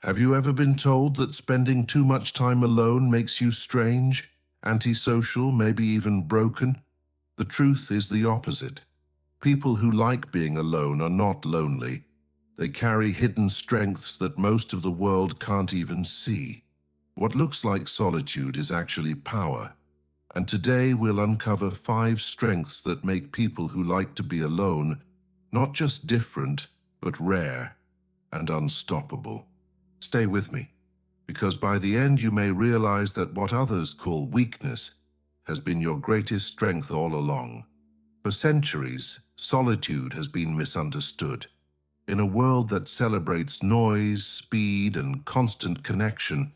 Have you ever been told that spending too much time alone makes you strange, antisocial, maybe even broken? The truth is the opposite. People who like being alone are not lonely. They carry hidden strengths that most of the world can't even see. What looks like solitude is actually power. And today we'll uncover 5 strengths that make people who like to be alone not just different, but rare and unstoppable. Stay with me, because by the end you may realize that what others call weakness has been your greatest strength all along. For centuries, solitude has been misunderstood. In a world that celebrates noise, speed, and constant connection,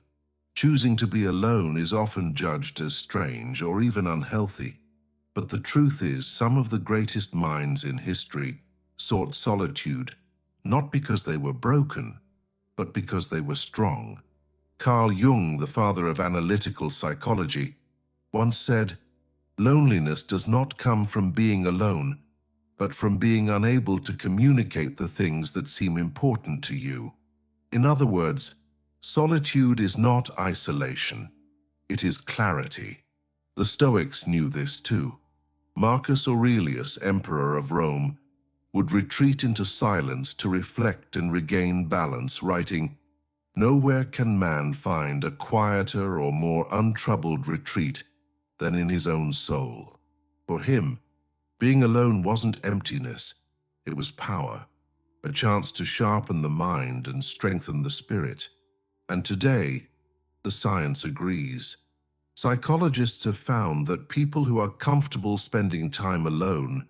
choosing to be alone is often judged as strange or even unhealthy. But the truth is, some of the greatest minds in history sought solitude, not because they were broken, but because they were strong. Carl Jung, the father of analytical psychology, once said, "Loneliness does not come from being alone, but from being unable to communicate the things that seem important to you." In other words, solitude is not isolation, it is clarity. The Stoics knew this too. Marcus Aurelius, emperor of Rome, would retreat into silence to reflect and regain balance, writing, "Nowhere can man find a quieter or more untroubled retreat than in his own soul." For him, being alone wasn't emptiness, it was power, a chance to sharpen the mind and strengthen the spirit. And today, the science agrees. Psychologists have found that people who are comfortable spending time alone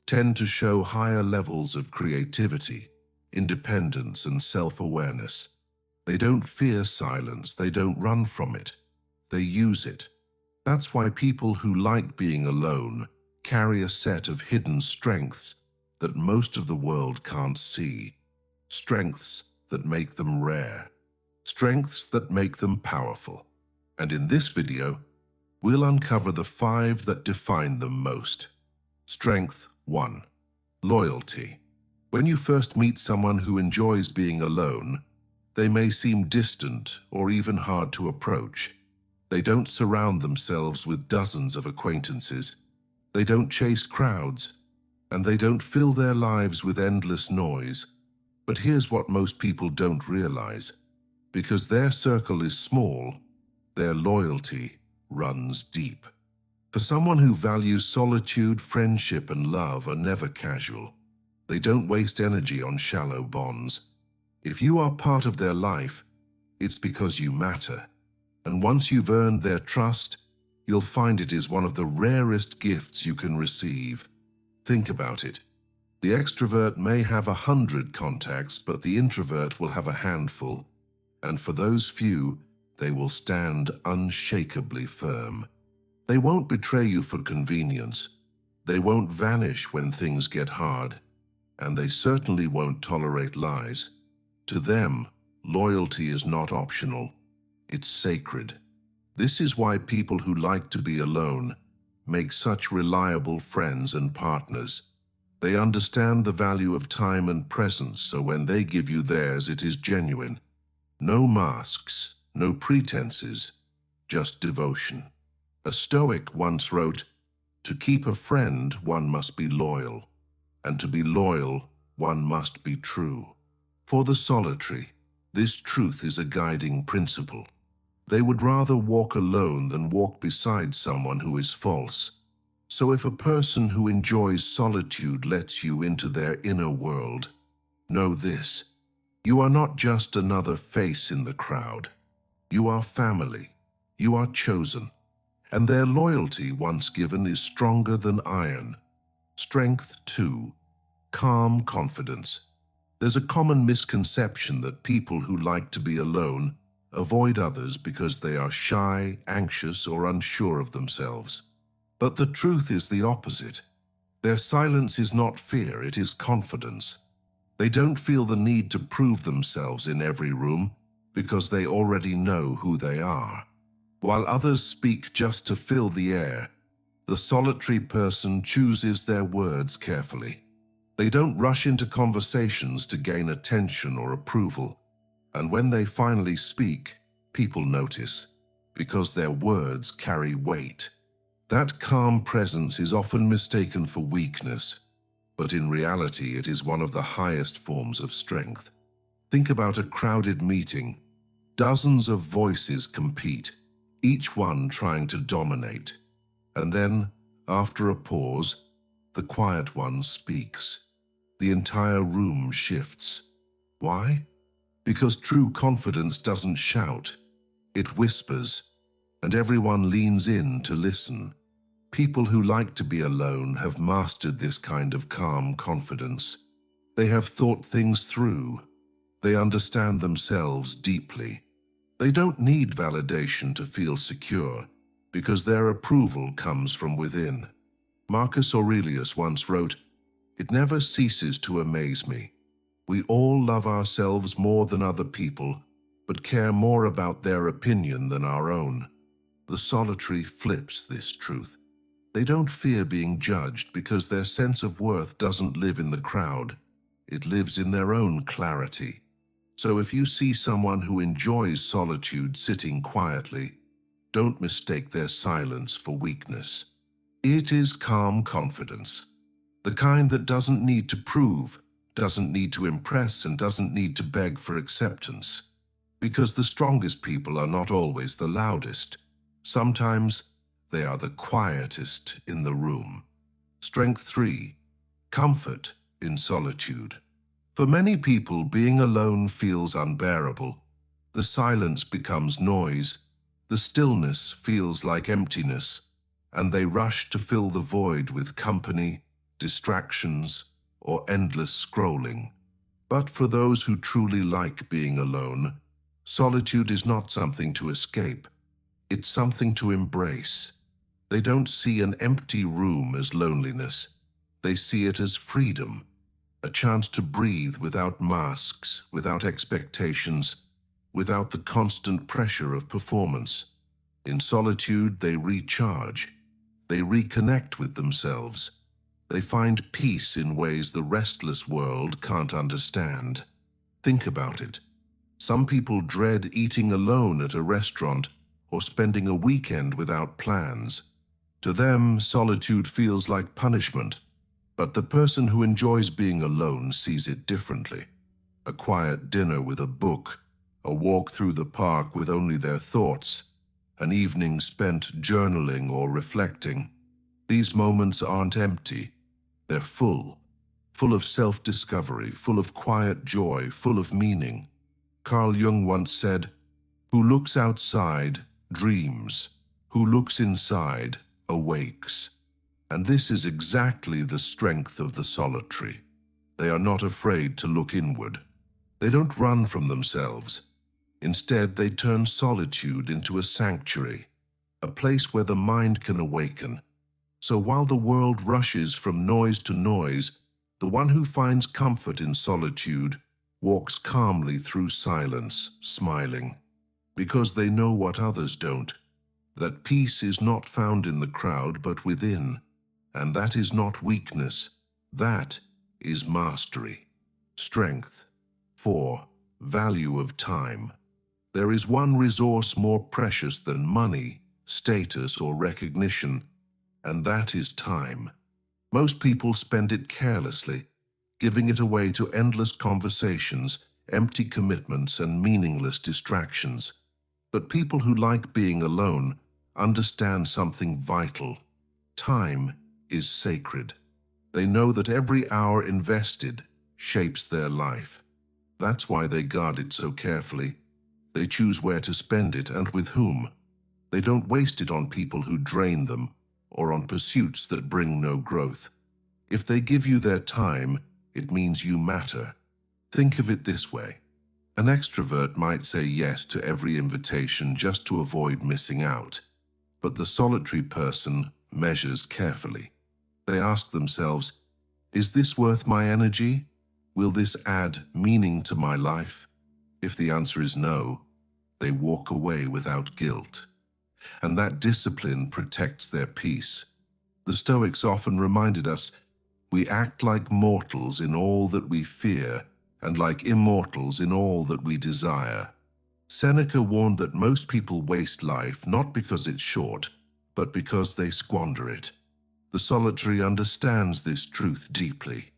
tend to show higher levels of creativity, independence, and self-awareness. They don't fear silence, they don't run from it, they use it. That's why people who like being alone carry a set of hidden strengths that most of the world can't see. Strengths that make them rare. Strengths that make them powerful. And in this video, we'll uncover the 5 that define them most. Strength 1. Loyalty. When you first meet someone who enjoys being alone, they may seem distant or even hard to approach. They don't surround themselves with dozens of acquaintances. They don't chase crowds, and they don't fill their lives with endless noise. But here's what most people don't realize. Because their circle is small, their loyalty runs deep. For someone who values solitude, friendship, and love are never casual. They don't waste energy on shallow bonds. If you are part of their life, it's because you matter. And once you've earned their trust, you'll find it is one of the rarest gifts you can receive. Think about it. The extrovert may have 100 contacts, but the introvert will have a handful. And for those few, they will stand unshakably firm. They won't betray you for convenience. They won't vanish when things get hard. And they certainly won't tolerate lies. To them, loyalty is not optional. It's sacred. This is why people who like to be alone make such reliable friends and partners. They understand the value of time and presence, so when they give you theirs, it is genuine. No masks, no pretenses, just devotion. A Stoic once wrote, "To keep a friend, one must be loyal, and to be loyal, one must be true." For the solitary, this truth is a guiding principle. They would rather walk alone than walk beside someone who is false. So if a person who enjoys solitude lets you into their inner world, know this: you are not just another face in the crowd. You are family. You are chosen. And their loyalty, once given, is stronger than iron. Strength 2. Calm confidence. There's a common misconception that people who like to be alone avoid others because they are shy, anxious, or unsure of themselves. But the truth is the opposite. Their silence is not fear, it is confidence. They don't feel the need to prove themselves in every room because they already know who they are. While others speak just to fill the air, the solitary person chooses their words carefully. They don't rush into conversations to gain attention or approval. And when they finally speak, people notice, because their words carry weight. That calm presence is often mistaken for weakness, but in reality it is one of the highest forms of strength. Think about a crowded meeting. Dozens of voices compete, each one trying to dominate. And then, after a pause, the quiet one speaks. The entire room shifts. Why? Because true confidence doesn't shout. It whispers, and everyone leans in to listen. People who like to be alone have mastered this kind of calm confidence. They have thought things through. They understand themselves deeply. They don't need validation to feel secure, because their approval comes from within. Marcus Aurelius once wrote, "It never ceases to amaze me. We all love ourselves more than other people, but care more about their opinion than our own." The solitary flips this truth. They don't fear being judged because their sense of worth doesn't live in the crowd. It lives in their own clarity. So if you see someone who enjoys solitude sitting quietly, don't mistake their silence for weakness. It is calm confidence, the kind that doesn't need to prove, doesn't need to impress, and doesn't need to beg for acceptance. Because the strongest people are not always the loudest. Sometimes they are the quietest in the room. Strength 3. Comfort in solitude. For many people, being alone feels unbearable. The silence becomes noise. The stillness feels like emptiness, and they rush to fill the void with company, distractions, or endless scrolling. But for those who truly like being alone, solitude is not something to escape. It's something to embrace. They don't see an empty room as loneliness. They see it as freedom, a chance to breathe without masks, without expectations, without the constant pressure of performance. In solitude, they recharge. They reconnect with themselves. They find peace in ways the restless world can't understand. Think about it. Some people dread eating alone at a restaurant or spending a weekend without plans. To them, solitude feels like punishment, but the person who enjoys being alone sees it differently. A quiet dinner with a book, a walk through the park with only their thoughts, an evening spent journaling or reflecting. These moments aren't empty. They're full of self-discovery, full of quiet joy, full of meaning. Carl Jung once said, "Who looks outside dreams. Who looks inside awakes." And this is exactly the strength of the solitary. They are not afraid to look inward. They don't run from themselves. Instead, they turn solitude into a sanctuary, a place where the mind can awaken. So while the world rushes from noise to noise, the one who finds comfort in solitude walks calmly through silence, smiling, because they know what others don't, that peace is not found in the crowd but within, and that is not weakness, that is mastery. Strength. 4. Value of time. There is one resource more precious than money, status, or recognition, and that is time. Most people spend it carelessly, giving it away to endless conversations, empty commitments, and meaningless distractions. But people who like being alone understand something vital. Time is sacred. They know that every hour invested shapes their life. That's why they guard it so carefully. They choose where to spend it and with whom. They don't waste it on people who drain them or on pursuits that bring no growth. If they give you their time, it means you matter. Think of it this way. An extrovert might say yes to every invitation just to avoid missing out. But the solitary person measures carefully. They ask themselves, is this worth my energy? Will this add meaning to my life? If the answer is no, they walk away without guilt. And that discipline protects their peace. The Stoics often reminded us, we act like mortals in all that we fear, and like immortals in all that we desire. Seneca warned that most people waste life not because it's short, but because they squander it. The solitary understands this truth deeply.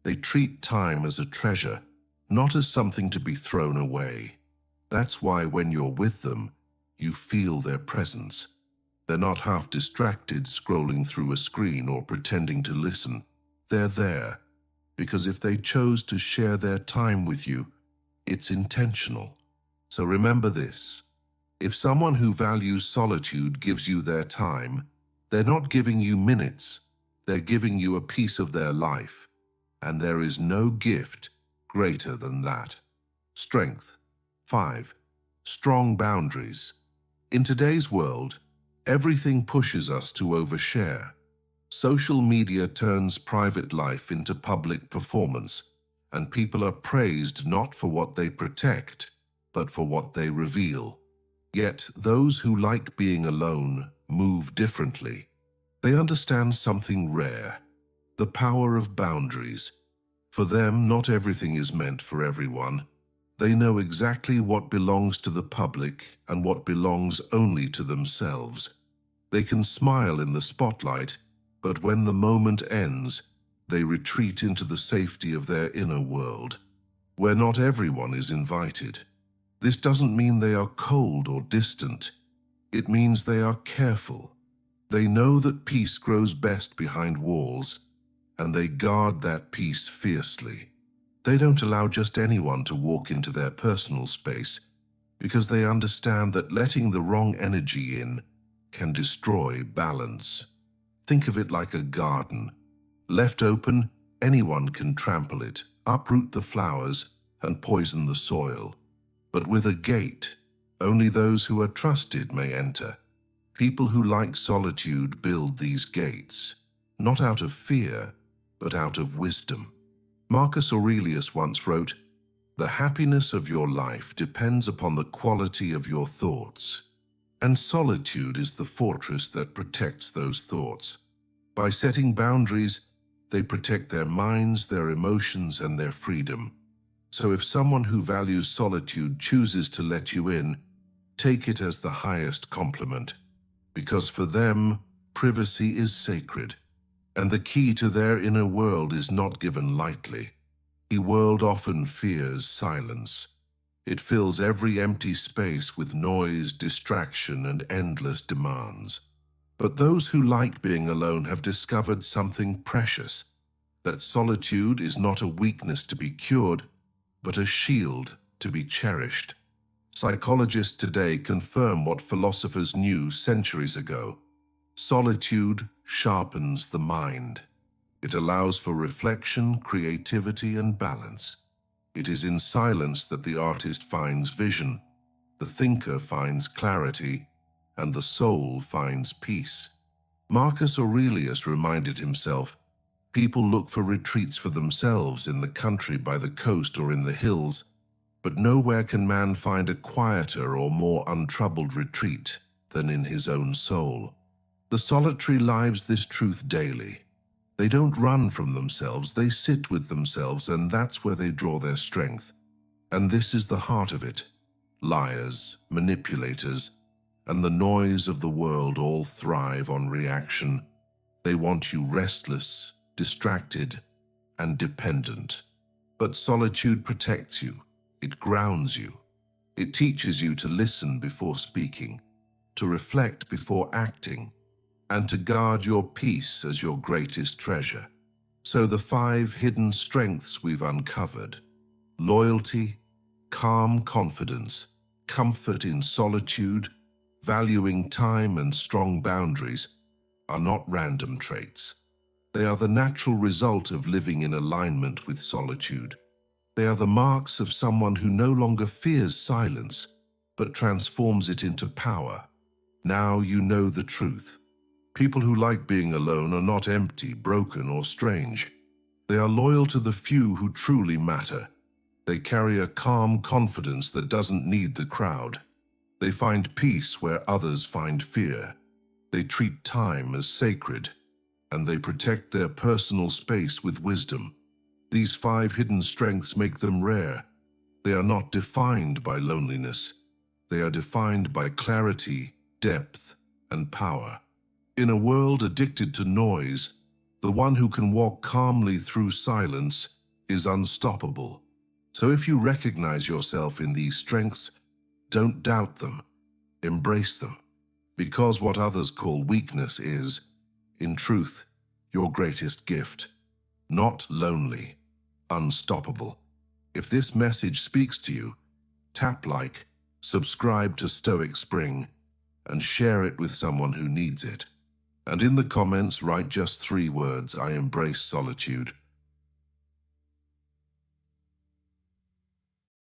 They treat time as a treasure, not as something to be thrown away. That's why when you're with them, you feel their presence. They're not half distracted scrolling through a screen or pretending to listen. They're there, because if they chose to share their time with you, it's intentional. So remember this. If someone who values solitude gives you their time, they're not giving you minutes, they're giving you a piece of their life. And there is no gift greater than that. Strength. 5. Strong boundaries. In today's world, everything pushes us to overshare. Social media turns private life into public performance, and people are praised not for what they protect, but for what they reveal. Yet those who like being alone move differently. They understand something rare, the power of boundaries. For them, not everything is meant for everyone. They know exactly what belongs to the public and what belongs only to themselves. They can smile in the spotlight, but when the moment ends, they retreat into the safety of their inner world, where not everyone is invited. This doesn't mean they are cold or distant. It means they are careful. They know that peace grows best behind walls, and they guard that peace fiercely. They don't allow just anyone to walk into their personal space, because they understand that letting the wrong energy in can destroy balance. Think of it like a garden. Left open, anyone can trample it, uproot the flowers, and poison the soil. But with a gate, only those who are trusted may enter. People who like solitude build these gates, not out of fear, but out of wisdom. Marcus Aurelius once wrote, "The happiness of your life depends upon the quality of your thoughts." And solitude is the fortress that protects those thoughts. By setting boundaries, they protect their minds, their emotions, and their freedom. So if someone who values solitude chooses to let you in, take it as the highest compliment, because for them, privacy is sacred, and the key to their inner world is not given lightly. The world often fears silence. It fills every empty space with noise, distraction, and endless demands. But those who like being alone have discovered something precious, that solitude is not a weakness to be cured, but a shield to be cherished. Psychologists today confirm what philosophers knew centuries ago. Solitude sharpens the mind. It allows for reflection, creativity, and balance. It is in silence that the artist finds vision, the thinker finds clarity, and the soul finds peace. Marcus Aurelius reminded himself, people look for retreats for themselves in the country, by the coast, or in the hills, but nowhere can man find a quieter or more untroubled retreat than in his own soul. The solitary lives this truth daily. They don't run from themselves, they sit with themselves, and that's where they draw their strength. And this is the heart of it. Liars, manipulators, and the noise of the world all thrive on reaction. They want you restless, distracted, and dependent. But solitude protects you. It grounds you. It teaches you to listen before speaking, to reflect before acting, and to guard your peace as your greatest treasure. So the 5 hidden strengths we've uncovered: loyalty, calm confidence, comfort in solitude, valuing time, and strong boundaries are not random traits. They are the natural result of living in alignment with solitude. They are the marks of someone who no longer fears silence, but transforms it into power. Now you know the truth. People who like being alone are not empty, broken, or strange. They are loyal to the few who truly matter. They carry a calm confidence that doesn't need the crowd. They find peace where others find fear. They treat time as sacred, and they protect their personal space with wisdom. These 5 hidden strengths make them rare. They are not defined by loneliness. They are defined by clarity, depth, and power. In a world addicted to noise, the one who can walk calmly through silence is unstoppable. So if you recognize yourself in these strengths, don't doubt them, embrace them. Because what others call weakness is, in truth, your greatest gift. Not lonely, unstoppable. If this message speaks to you, tap like, subscribe to Stoic Spring, and share it with someone who needs it. And in the comments, write just 3 words: I embrace solitude.